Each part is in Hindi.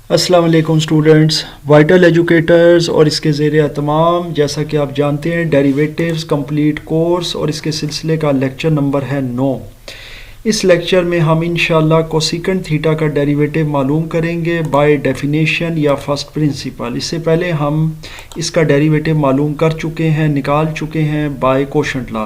अस्सलाम वालेकुम स्टूडेंट्स, वाइटल एजुकेटर्स और इसके ज़ेरे एहतमाम जैसा कि आप जानते हैं डेरिवेटिव्स कंप्लीट कोर्स और इसके सिलसिले का लेक्चर नंबर है 9। इस लेक्चर में हम इंशाल्लाह कोसिकेंट थीटा का डेरिवेटिव मालूम करेंगे बाय डेफिनेशन या फर्स्ट प्रिंसिपल। इससे पहले हम इसका डेरिवेटिव मालूम कर चुके हैं, निकाल चुके हैं बाय कोशेंट लॉ।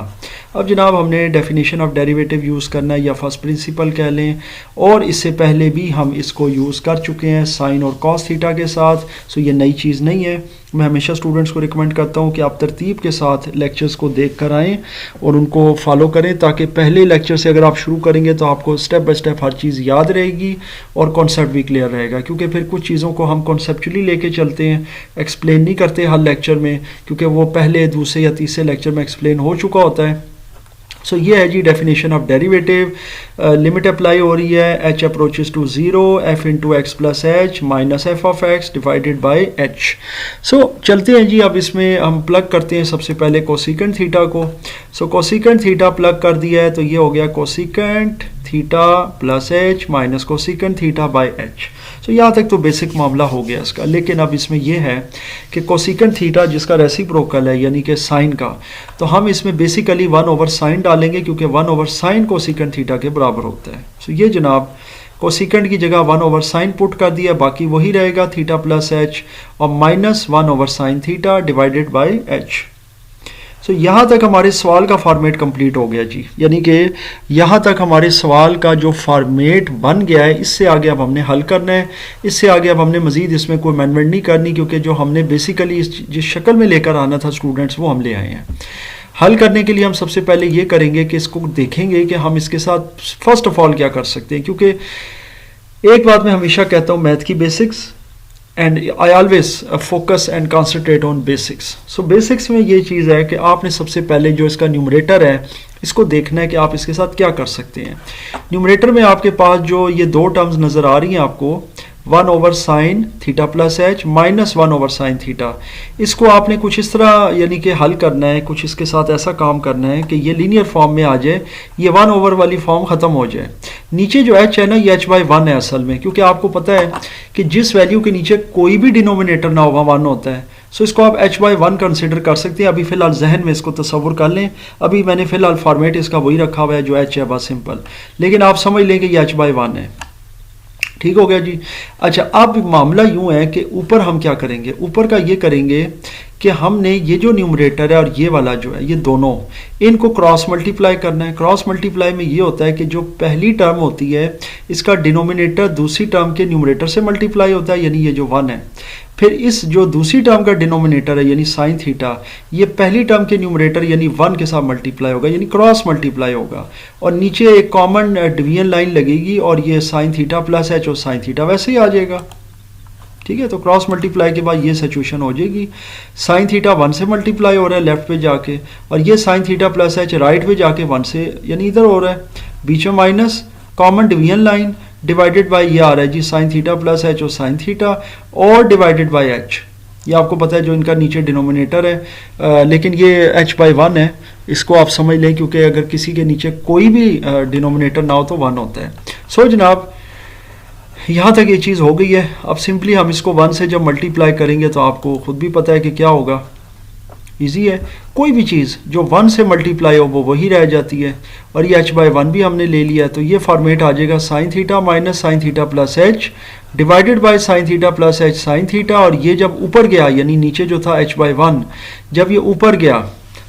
अब जनाब हमने डेफिनेशन ऑफ डेरिवेटिव यूज़ करना है या फर्स्ट प्रिंसिपल कह लें, और इससे पहले भी हम इसको यूज़ कर चुके हैं साइन और कॉस थीटा के साथ। सो ये नई चीज़ नहीं है। मैं हमेशा स्टूडेंट्स को रिकमेंड करता हूँ कि आप तरतीब के साथ लेक्चर्स को देख कर आएँ और उनको फॉलो करें, ताकि पहले लेक्चर से अगर आप शुरू करेंगे तो आपको स्टेप बाय स्टेप हर चीज़ याद रहेगी और कॉन्सेप्ट भी क्लियर रहेगा। क्योंकि फिर कुछ चीज़ों को हम कॉन्सेप्चुअली लेके चलते हैं, एक्सप्लेन नहीं करते हर लेक्चर में, क्योंकि वो पहले दूसरे या तीसरे लेक्चर में एक्सप्लेन हो चुका होता है। सो ये है जी definition of derivative. Limit apply हो रही है h approaches to 0 f into x plus h minus f of x divided by h। So चलते हैं जी, अब इसमें हम प्लग करते हैं सबसे पहले कोसिकेंट थीटा को। सो कोसिकेंट थीटा प्लग कर दिया है तो ये हो गया cosecant theta plus h minus cosecant theta by h. So यहाँ तक तो बेसिक मामला हो गया इसका। लेकिन अब इसमें यह है कि कोसिकेंट थीटा जिसका रेसिप्रोकल है यानी कि साइन का, तो हम इसमें बेसिकली 1 ओवर साइन डालेंगे, क्योंकि 1 ओवर साइन कोसिकेंट थीटा के बराबर होता है। सो ये जनाब कोसिकेंट की जगह 1 ओवर साइन पुट कर दिया, बाकी वही रहेगा थीटा प्लस एच और minus 1 over sine theta divided by h. So यहाँ तक हमारे सवाल का फॉर्मेट कंप्लीट हो गया जी, यानी कि यहाँ तक हमारे सवाल का जो फॉर्मेट बन गया है। इससे आगे अब हमने हल करना है। इससे आगे अब हमने मज़ीद इसमें कोई अमेंडमेंट नहीं करनी, क्योंकि जो हमने बेसिकली जिस शक्ल में लेकर आना था स्टूडेंट्स, वो हम ले आए हैं। हल करने के लिए हम सबसे पहले ये करेंगे कि इसको देखेंगे कि हम इसके साथ फर्स्ट ऑफ ऑल क्या कर सकते हैं। क्योंकि एक बात मैं हमेशा कहता हूँ, मैथ की basics and I always focus and concentrate on basics. So basics में ये चीज़ है कि आपने सबसे पहले जो इसका न्यूमरेटर है इसको देखना है कि आप इसके साथ क्या कर सकते हैं। न्यूमरेटर में आपके पास जो ये दो टर्म्स नज़र आ रही हैं आपको, 1 over sine theta plus h minus 1 over sine theta, इसको आपने कुछ इस तरह यानी कि हल करना है, कुछ इसके साथ ऐसा काम करना है कि ये लीनियर फॉर्म में आ जाए, ये 1 ओवर वाली फॉर्म ख़त्म हो जाए। नीचे जो h है ना, ये h/1 है असल में, क्योंकि आपको पता है कि जिस वैल्यू के नीचे कोई भी डिनोमिनेटर ना होगा 1 होता है। सो इसको आप h/1 कंसिडर कर सकते हैं। अभी फ़िलहाल जहन में इसको तसव्वुर कर लें। अभी मैंने फ़िलहाल फॉर्मेट इसका वही रखा हुआ है जो h है, बस सिंपल, लेकिन आप समझ लें कि ये h/1 है। ठीक हो गया जी। अच्छा, अब मामला यूं है कि ऊपर हम क्या करेंगे, ऊपर का ये करेंगे कि हमने ये जो न्यूमरेटर है और ये वाला जो है, ये दोनों इनको क्रॉस मल्टीप्लाई करना है। क्रॉस मल्टीप्लाई में ये होता है कि जो पहली टर्म होती है इसका डिनोमिनेटर दूसरी टर्म के न्यूमरेटर से मल्टीप्लाई होता है, यानी ये जो 1 है। फिर इस जो दूसरी टर्म का डिनोमिनेटर है यानी साइन थीटा, ये पहली टर्म के न्यूमरेटर यानी 1 के साथ मल्टीप्लाई होगा, यानी क्रॉस मल्टीप्लाई होगा, और नीचे एक कॉमन डिवीजन लाइन लगेगी और ये साइन थीटा प्लस एच और साइन थीटा वैसे ही आ जाएगा। ठीक है, तो क्रॉस मल्टीप्लाई के बाद ये सिचुएशन हो जाएगी, साइन थीटा 1 से मल्टीप्लाई हो रहा है लेफ्ट पे जाके, और ये sign theta plus H right पे जाके 1 से यानी इधर हो रहा है, बीच में minus common division line divided by ये आ रहा है जी साइन थीटा प्लस एच और साइन थीटा और डिवाइडेड बाय एच। ये आपको पता है जो इनका नीचे डिनोमिनेटर है, लेकिन ये h/1 है, इसको आप समझ लें, क्योंकि अगर किसी के नीचे कोई भी डिनोमिनेटर ना हो तो 1 होता है। सो जनाब यहाँ तक ये चीज़ हो गई है। अब सिंपली हम इसको 1 से जब मल्टीप्लाई करेंगे तो आपको खुद भी पता है कि क्या होगा, इजी है। कोई भी चीज़ जो 1 से मल्टीप्लाई हो वो वही रह जाती है, और ये h/1 भी हमने ले लिया, तो ये फॉर्मेट आ जाएगा sign theta minus sine theta plus H divided by sine theta plus h sine theta. और ये जब ऊपर गया यानी नीचे जो था h/1, जब ये ऊपर गया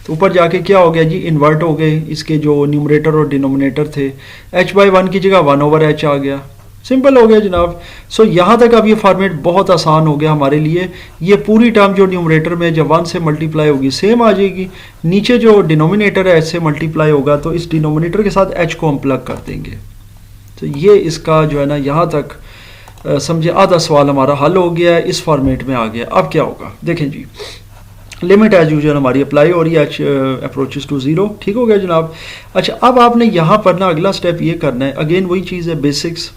तो ऊपर जाके क्या हो गया जी, इन्वर्ट हो गए इसके जो न्यूमरेटर और डिनोमिनेटर थे, h/1 की जगह 1 ओवर h आ गया। सिंपल हो गया जनाब। सो यहाँ तक अब ये फॉर्मेट बहुत आसान हो गया हमारे लिए। ये पूरी टर्म जो न्यूमरेटर में जब 1 से मल्टीप्लाई होगी सेम आ जाएगी, नीचे जो डिनोमिनेटर है h से मल्टीप्लाई होगा, तो इस डिनोमिनेटर के साथ h को हम प्लग कर देंगे। तो ये इसका जो है ना, यहाँ तक समझे आधा सवाल हमारा हल हो गया है, इस फॉर्मेट में आ गया। अब क्या होगा देखें जी, लिमिट एज यूजुअल हमारी अप्लाई हो रही है h अप्रोचेस टू 0। ठीक हो गया जनाब। अच्छा, अब आपने यहाँ पर ना अगला स्टेप ये करना है, अगेन वही चीज़ है बेसिक्स,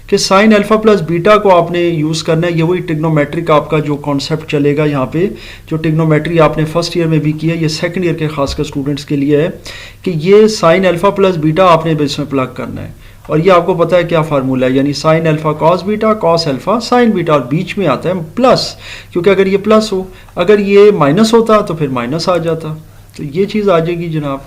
कि साइन अल्फा प्लस बीटा को आपने यूज़ करना है। ये वही टिग्नोमेट्रिक आपका जो कॉन्सेप्ट चलेगा यहाँ पे, जो टिग्नोमेट्री आपने फर्स्ट ईयर में भी किया, ये सेकंड ईयर के खासकर स्टूडेंट्स के लिए है कि ये साइन अल्फा प्लस बीटा आपने इसमें प्लग करना है। और ये आपको पता है क्या फार्मूला है, यानी sine alpha cos beta, cos alpha sign beta, और बीच में आता है प्लस, क्योंकि अगर ये प्लस हो, अगर ये माइनस होता तो फिर माइनस आ जाता, तो ये चीज़ आ जाएगी जनाब।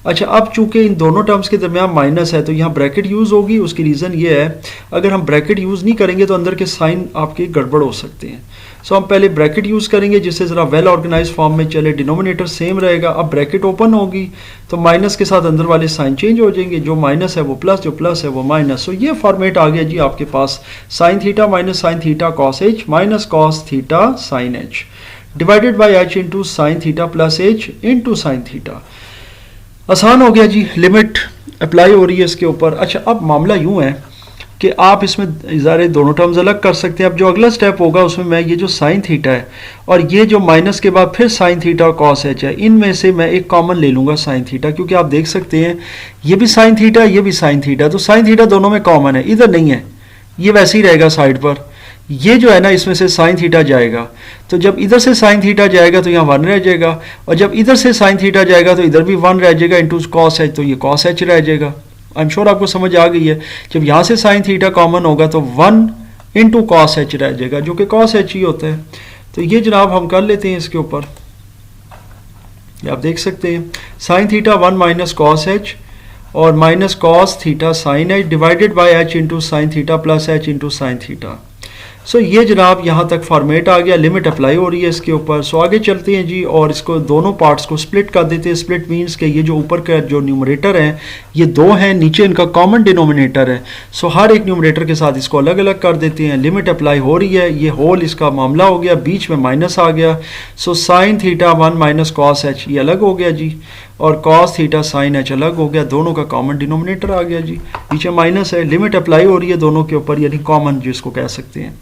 अच्छा, अब चूंकि इन दोनों टर्म्स के दरमियान माइनस है तो यहाँ ब्रैकेट यूज़ होगी। उसकी रीज़न ये है, अगर हम ब्रैकेट यूज़ नहीं करेंगे तो अंदर के साइन आपके गड़बड़ हो सकते हैं। सो हम पहले ब्रैकेट यूज़ करेंगे जिससे ज़रा वेल ऑर्गेनाइज फॉर्म में चले, डिनोमिनेटर सेम रहेगा। अब ब्रैकेट ओपन होगी तो माइनस के साथ अंदर वाले साइन चेंज हो जाएंगे, जो माइनस है वो प्लस, जो प्लस है वो माइनस। सो ये फॉर्मेट आ गया जी आपके पास, sine theta minus sine theta cos h minus cos theta sine h divided by h into sine theta plus h into sine theta. आसान हो गया जी, लिमिट अप्लाई हो रही है इसके ऊपर। अच्छा, अब मामला यूं है कि आप इसमें ज़ाहिर दोनों टर्म्स अलग कर सकते हैं। अब जो अगला स्टेप होगा उसमें मैं ये जो साइन थीटा है और ये जो माइनस के बाद फिर साइन थीटा और कॉस एच है, इनमें से मैं एक कॉमन ले लूँगा साइन थीटा, क्योंकि आप देख सकते हैं ये भी साइन थीटा ये भी साइन थीटा, तो साइन थीटा दोनों में कॉमन है, इधर नहीं है, ये वैसे ही रहेगा साइड पर। ये जो है ना, इसमें से साइन थीटा जाएगा, तो जब इधर से साइन थीटा जाएगा तो यहाँ 1 रह जाएगा, और जब इधर से साइन थीटा जाएगा तो इधर भी 1 रह जाएगा इंटू कॉस एच, तो ये कॉस एच रह जाएगा। आई एम श्योर आपको समझ आ गई है। जब यहाँ से साइन थीटा कॉमन होगा तो 1 इंटू कॉस एच रह जाएगा, जो कि कॉस एच ही होता है। तो ये जनाब हम कर लेते हैं इसके ऊपर, आप देख सकते हैं sine theta 1 minus cos h और minus cos theta sine h divided by h into sine theta plus h into sine theta. So ये जनाब यहाँ तक फॉर्मेट आ गया, लिमिट अप्लाई हो रही है इसके ऊपर। सो आगे चलते हैं जी और इसको दोनों पार्ट्स को स्प्लिट कर देते हैं। स्प्लिट मीन्स के ये जो ऊपर का जो न्यूमरेटर है ये 2 हैं, नीचे इनका कॉमन डिनोमिनेटर है। सो हर एक न्यूमरेटर के साथ इसको अलग अलग कर देते हैं। लिमिट अप्लाई हो रही है, ये होल इसका मामला हो गया, बीच में माइनस आ गया। So sine theta 1 minus cos H ये अलग हो गया जी, और कॉस थीटा साइन एच अलग हो गया, दोनों का कॉमन डिनोमिनेटर आ गया जी, नीचे माइनस है। लिमिट अप्लाई हो रही है दोनों के ऊपर, यानी कॉमन जिसको कह सकते हैं।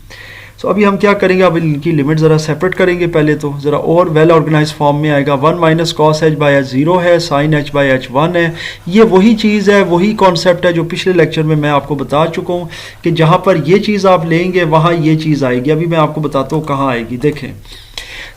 सो अभी हम क्या करेंगे, अब इनकी लिमिट ज़रा सेपरेट करेंगे पहले, तो ज़रा और वेल ऑर्गेनाइज फॉर्म में आएगा। 1 minus cos h by H 0 है, साइन एच बाई एच 1 है। ये वही चीज़ है, वही कॉन्सेप्ट है जो पिछले लेक्चर में मैं आपको बता चुका हूँ कि जहाँ पर ये चीज़ आप लेंगे वहाँ ये चीज़ आएगी। अभी मैं आपको बताता हूँ कहाँ आएगी। देखें,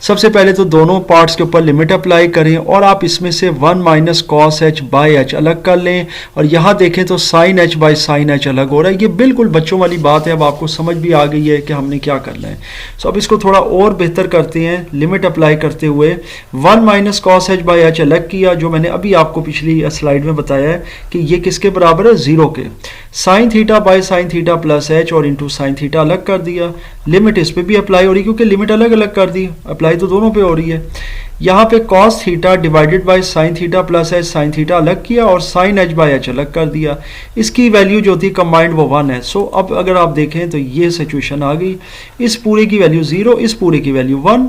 सबसे पहले तो दोनों पार्ट्स के ऊपर लिमिट अप्लाई करें और आप इसमें से 1 minus cos h by h अलग कर लें, और यहाँ देखें तो sine h by sine h अलग हो रहा है। ये बिल्कुल बच्चों वाली बात है, अब आपको समझ भी आ गई है कि हमने क्या करना है। सो अब इसको थोड़ा और बेहतर करते हैं, लिमिट अप्लाई करते हुए 1 minus cos h by h अलग किया, जो मैंने अभी आपको पिछली स्लाइड में बताया है कि ये किसके बराबर है, 0 के। Sine theta by sine theta plus h और इंटू साइन थीटा अलग कर दिया। लिमिट इस पर भी अप्लाई हो रही है क्योंकि लिमिट अलग अलग कर दी, अप्लाई तो दोनों पे हो रही है। यहाँ पे cos theta divided by sine theta plus H, sine theta अलग किया और साइन एच बाय एच अलग कर दिया। इसकी वैल्यू जो थी कंबाइंड वो 1 है। सो अब अगर आप देखें तो ये सिचुएशन आ गई, इस पूरे की वैल्यू 0, इस पूरे की वैल्यू 1,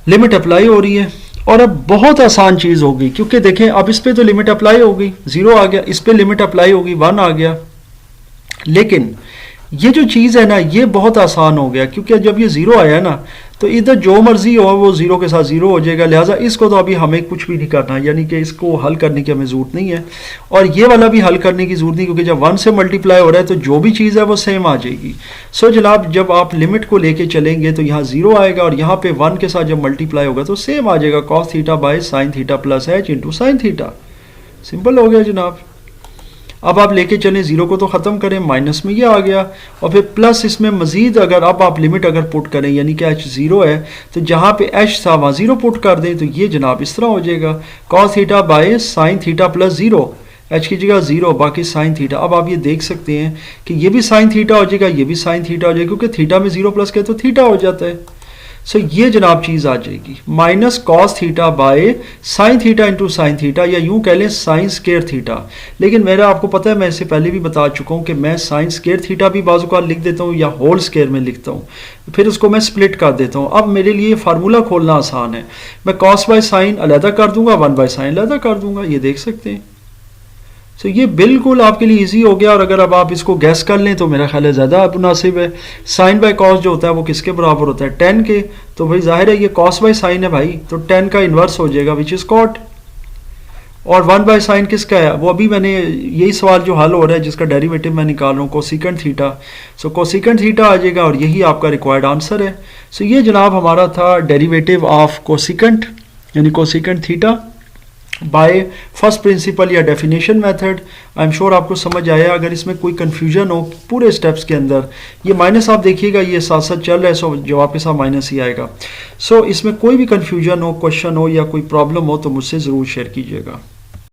लिमिट अप्लाई हो रही है। और अब बहुत आसान चीज़ होगी क्योंकि देखें अब इस पे तो लिमिट अप्लाई हो गई, 0 आ गया, इस पे लिमिट अप्लाई होगी 1 आ गया। लेकिन ये जो चीज़ है ना, ये बहुत आसान हो गया क्योंकि जब ये 0 आया ना तो इधर जो मर्जी हो वो 0 के साथ 0 हो जाएगा। लिहाजा इसको तो अभी हमें कुछ भी नहीं करना, यानी कि इसको हल करने की हमें ज़रूरत नहीं है, और ये वाला भी हल करने की ज़रूरत नहीं क्योंकि जब 1 से मल्टीप्लाई हो रहा है तो जो भी चीज़ है वो सेम आ जाएगी। सो जनाब जब आप लिमिट को लेके चलेंगे तो यहाँ 0 आएगा और यहाँ पे 1 के साथ जब मल्टीप्लाई होगा तो सेम आ जाएगा, cos theta by sine theta plus h into sine theta. Simple हो गया जनाब। अब आप लेके चलें 0 को तो ख़त्म करें, माइनस में ये आ गया और फिर प्लस इसमें मज़ीद अगर अब आप लिमिट अगर पुट करें यानी कि h 0 है तो जहाँ पे h था वहाँ 0 पुट कर दें तो ये जनाब इस तरह हो जाएगा, cos theta by sine theta plus 0, h की जगह 0 बाकी साइन थीटा। अब आप ये देख सकते हैं कि ये भी साइन थीटा हो जाएगा, ये भी साइन थीटा हो जाएगा क्योंकि थीटा में 0 प्लस के तो थीटा हो जाता है। सो ये जनाब चीज़ आ जाएगी, minus cos theta by sine theta into sine theta, या यूँ कह लें साइन स्केयर थीटा। लेकिन मेरा आपको पता है, मैं इससे पहले भी बता चुका हूँ कि मैं साइन स्केयर थीटा भी बाजू का लिख देता हूँ या होल स्केयर में लिखता हूँ, फिर उसको मैं स्प्लिट कर देता हूँ। अब मेरे लिए फार्मूला खोलना आसान है, मैं कॉस बाय साइन अलहदा कर दूंगा, 1 बाय साइन अलहदा कर दूंगा, ये देख सकते हैं। तो ये बिल्कुल आपके लिए इजी हो गया, और अगर अब आप इसको गैस कर लें तो मेरा ख्याल है ज़्यादा मुनासिब है। साइन बाय कॉस जो होता है वो किसके बराबर होता है, 10 के, तो भाई जाहिर है ये कॉस बाय साइन है भाई, तो 10 का इन्वर्स हो जाएगा विच इज़ कॉट। और 1 बाय साइन किसका है, वो अभी मैंने यही सवाल जो हल हो रहा है जिसका डेरिवेटिव मैं निकाल रहा हूँ, कोसिकेंट थीटा। सो कोसिकेंट थीटा आ जाएगा और यही आपका रिक्वायर्ड आंसर है। सो ये जनाब हमारा था डेरिवेटिव ऑफ कोसिकेंट यानी cosecant theta. By first principle या definition method. I am sure आपको समझ आया। अगर इसमें कोई कन्फ्यूजन हो पूरे स्टेप्स के अंदर, ये माइनस आप देखिएगा ये साथ साथ चल रहा है, सो जवाब के साथ माइनस ही आएगा। सो इसमें कोई भी कन्फ्यूजन हो, क्वेश्चन हो या कोई प्रॉब्लम हो तो मुझसे ज़रूर शेयर कीजिएगा।